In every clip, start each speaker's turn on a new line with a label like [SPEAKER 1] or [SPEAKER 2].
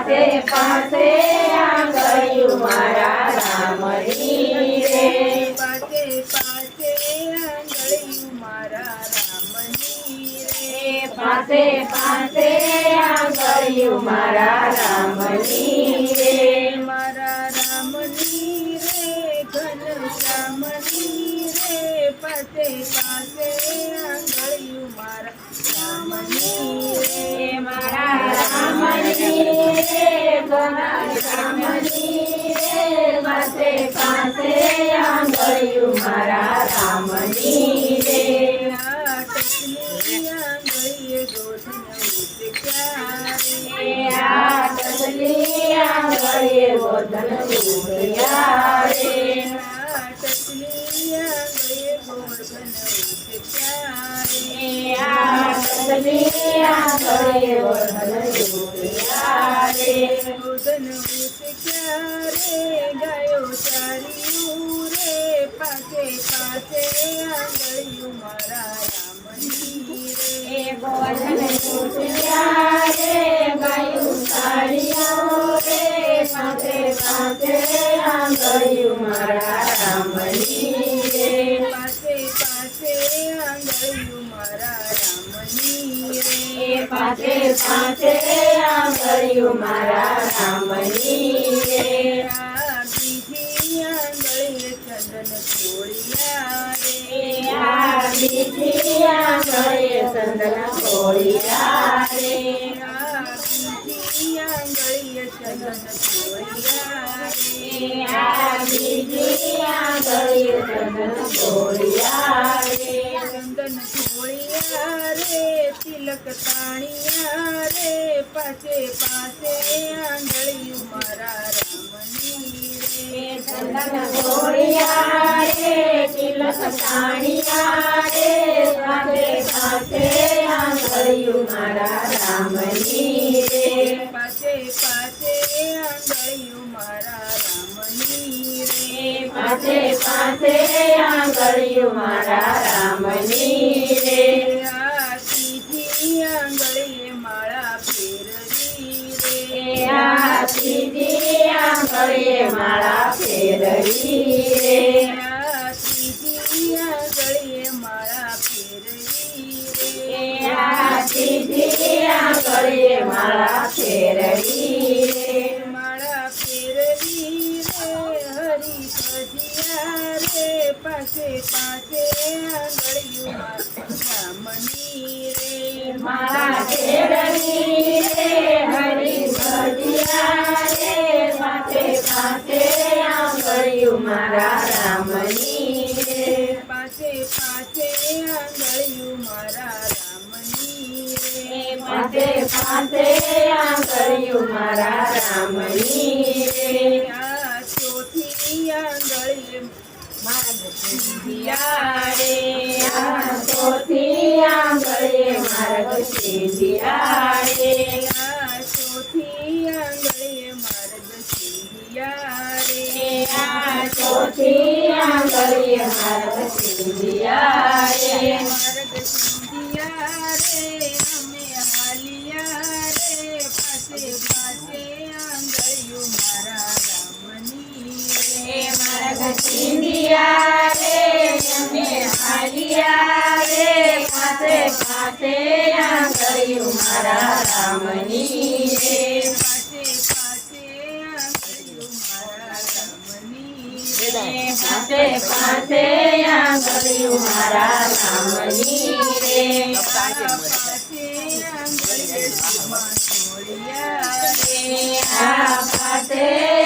[SPEAKER 1] પાસે પાસે આંગળિયું મારા રામની રે
[SPEAKER 2] પાસે પાસે આંગળિયું મારા રામની રે
[SPEAKER 1] પાસે પાસે આંગળિયું મારા રામની રે
[SPEAKER 2] મારા રામની રે ઘનશ્યામની રે પાસે પાસે આંગળિયું મારા રામની રે
[SPEAKER 1] મારા રામની રે ઘનશ્યામની રે પાસે પાસે આંગળિયું મારા રામની રે
[SPEAKER 2] ટચલી આંગળીએ ગોધન ઉચક્યા રે
[SPEAKER 1] ટચલી આંગળીએ ગોધન ઉચક્યા રે
[SPEAKER 2] ટચલી આંગળીએ ગોધન ઉચક્યા રે
[SPEAKER 1] ટચલી આંગળીએ ગોધન ઉચક્યા રે
[SPEAKER 2] ગોધન ઉચક્યા રે ગાયો ચાર્યું રે પાસે પાસે આંગળિયું મારા રામની રે
[SPEAKER 1] ગોધન ઉચક્યા રે ગાયું ચાર્યું રે પાસે પાસે આંગળિયું મારા રામની રે
[SPEAKER 2] પાસે પાસે આંગળિયું મારા રામની રે
[SPEAKER 1] પાસે પાસે આંગળિયું મારા રામની રે
[SPEAKER 2] બીજી આંગળીએ ચંદન ખોળિયા રે
[SPEAKER 1] બીજી આંગળીએ ચંદન ખોળિયા રે
[SPEAKER 2] બીજી આંગળીએ ચંદન ખોળિયા રે
[SPEAKER 1] બીજી આંગળીએ ચંદન ખોળિયા રે
[SPEAKER 2] ચંદન ખોળિયા રે તિલક તાણિયા રે પાસે પાસે આંગળિયું મારા રામની રે
[SPEAKER 1] ચંદન ખોળિયા રે તિલક તાણિયા રે પાસે પાસે આંગળિયું મારા રામની રે
[SPEAKER 2] પાસે પાસે આંગળિયું મારા રામની રે
[SPEAKER 1] પાસે પાસે આંગળિયું મારા રામની રે
[SPEAKER 2] આ ત્રીજી આંગળીએ માળા ફેરવી રે
[SPEAKER 1] ત્રીજી આંગળીએ માળા ફેરવી રે
[SPEAKER 2] આ ત્રીજી આંગળીએ માળા ફેરવી રે
[SPEAKER 1] ત્રીજી આંગળીએ માળા ફેરવી રે
[SPEAKER 2] માળા ફેરવી રે હરી ભજિયા રે પાસે પાસે આંગળિયું રામની રે
[SPEAKER 1] માળા ફેરવી રે હરી ભજિયા રે પાસે પાસે આંગળિયું મારા રામની રે
[SPEAKER 2] પાસે પાસે આંગળિયું મારા રામની રે
[SPEAKER 1] પાસે પાસે આંગળિયું મારા રામની રે
[SPEAKER 2] આ ચોથી આંગળીએ મારા
[SPEAKER 1] સિંધિયા રે ચોથી આંગળીએ માર્ગ સિંધિયા રે
[SPEAKER 2] આ ચોથી આંગળીએ માર્ગ સિંધિયા રે
[SPEAKER 1] ચોથી આંગળીએ માર્ગ સિંધિયા રે
[SPEAKER 2] માર્ગ સિંધિયા રે અમે હાલિયા રે પાસે પાસે આંગળિયું મારા રામની રે
[SPEAKER 1] માર્ગ સિંધિયા રે અમે હાલિયા રે પાસે પાસે આંગળિયું મારા રામની રે
[SPEAKER 2] પાસે પાસે આંગળિયું મારા રામની રે
[SPEAKER 1] પાસે પાસે આંગળિયું મારા રામની રે
[SPEAKER 2] પાસે આંગળીએ સીમા છોડ્યા રે
[SPEAKER 1] પાસે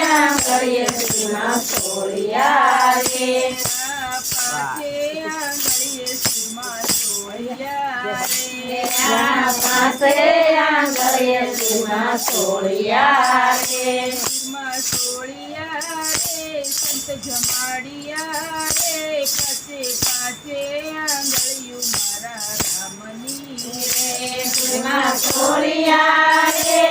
[SPEAKER 1] આંગળીએ સીમા છોડ્યા રે
[SPEAKER 2] પાસે આંગળીએ સીમા છોડ્યા રે
[SPEAKER 1] પાસે આંગળીએ સીમા છોડ્યા રે
[SPEAKER 2] સીમા છોડ્યા રે સંત જમાડિયા રે પાસે પાસે આંગળિયું મારા રામની રે
[SPEAKER 1] સીમા છોડ્યા રે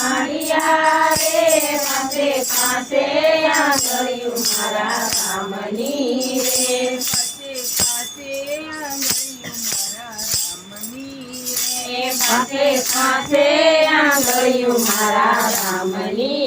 [SPEAKER 1] માળિયા રે પાસે પાસે આંગળિયું મારા રામની રે
[SPEAKER 2] પાસે પાસે આંગળિયું મારા રામની રે
[SPEAKER 1] પાસે પાસે આંગળિયું આંગળીયું મારા રામની